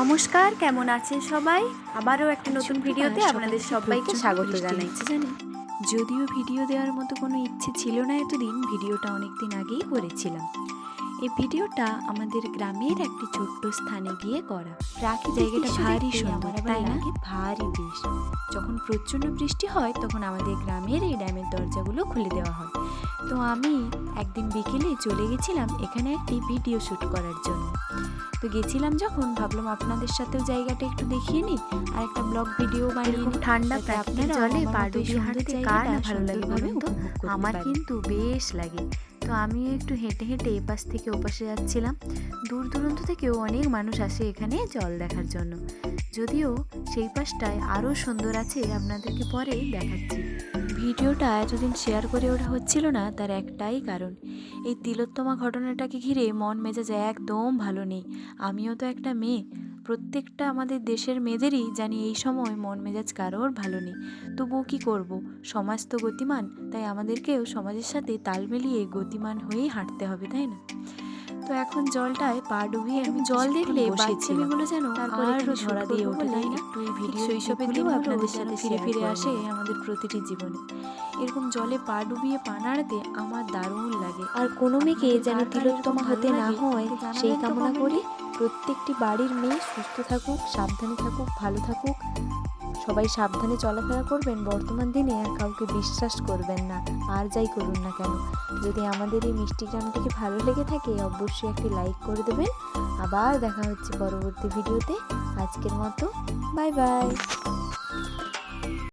নমস্কার, কেমন আছেন সবাই? আবারও একটা নতুন ভিডিওতে আপনাদের সবাইকে স্বাগত জানাই। যদিও ভিডিও দেওয়ার মতো কোনো ইচ্ছে ছিল না এতদিন, ভিডিওটা অনেকদিন আগেই করেছিলাম। এই ভিডিওটা আমাদের গ্রামের একটি ছোট্ট স্থানে গিয়ে করা। জায়গাটা ভারী সুন্দর, তাই না? ভারী বেশ। যখন প্রচণ্ড বৃষ্টি হয় তখন আমাদের গ্রামের এই ড্যামের দরজাগুলো খুলে দেওয়া হয়। তো আমি একদিন বিকেলে চলে গেছিলাম এখানে একটি ভিডিও শ্যুট করার জন্য। তো গেছিলাম যখন, ভাবলাম আপনাদের সাথেও জায়গাটা একটু দেখিয়ে নিই আর একটা ব্লগ ভিডিও বানিয়ে নিই। ঠান্ডা প্রাকৃতিক জলে পা ডুবিয়ে হাঁটতে কার না ভালো লাগে বলুন তো? আমার কিন্তু বেশ লাগে। তো আমিও একটু হেঁটে হেঁটে এপাশ থেকে ওপাশে যাচ্ছিলাম। দূর দূরান্ত থেকেও অনেক মানুষ আসে এখানে জল দেখার জন্য। যদিও সেই পাশটায় আরও সুন্দর আছে, আপনাদেরকে পরে দেখাচ্ছি। ভিডিওটা এতদিন শেয়ার করে ওঠা হচ্ছিল না, তার একটাই কারণ, এই তিলোত্তমা ঘটনাটাকে ঘিরে মন মেজাজ একদম ভালো নেই। আমিও তো একটা মেয়ে, প্রত্যেকটা আমাদের দেশের মেয়েদেরই জানি এই সময় মন মেজাজ কারোর ভালো নেই। তবুও কী করব, সমাজ তো গতিমান, তাই আমাদেরকেও সমাজের সাথে তাল মিলিয়ে গতিমান হয়েই হাঁটতে হবে, তাই না? তো এখন জলটায় পা ডুবিয়ে আমি জল দেখলে বাচ্চা মেয়েগুলো যেন আরও ধরা দিয়ে ওঠে, তাই না? একটু এই ভিডিও শৈশবের দিনও আপনাদের সাথে ফিরে ফিরে আসে আমাদের প্রতিটি জীবনে। এরকম জলে পা ডুবিয়ে পা নাড়াতে আমার দারুণ লাগে। আর কোনো মেয়েকে যেন কার কার তিলোত্তমা এরকম হতে ভালো না লাগে হয় জানাবেন সেই তো কামনা কমেন্টে। করি। প্রত্যেকটি বাড়ির মেয়ে সুস্থ থাকুক, সাবধানে থাকুক, ভালো থাকুক। সবাই সাবধানে চলাফেরা করবেন। বর্তমান দিনে আর কাউকে বিশ্বাস করবেন না, আর যাই করুন না কেন। যদি আমাদের এই মিষ্টি গ্রামটিকে ভালো লেগে থাকে অবশ্যই একটি লাইক করে দেবেন। আবার দেখা হচ্ছে পরবর্তী ভিডিওতে। আজকের মতো বাই বাই।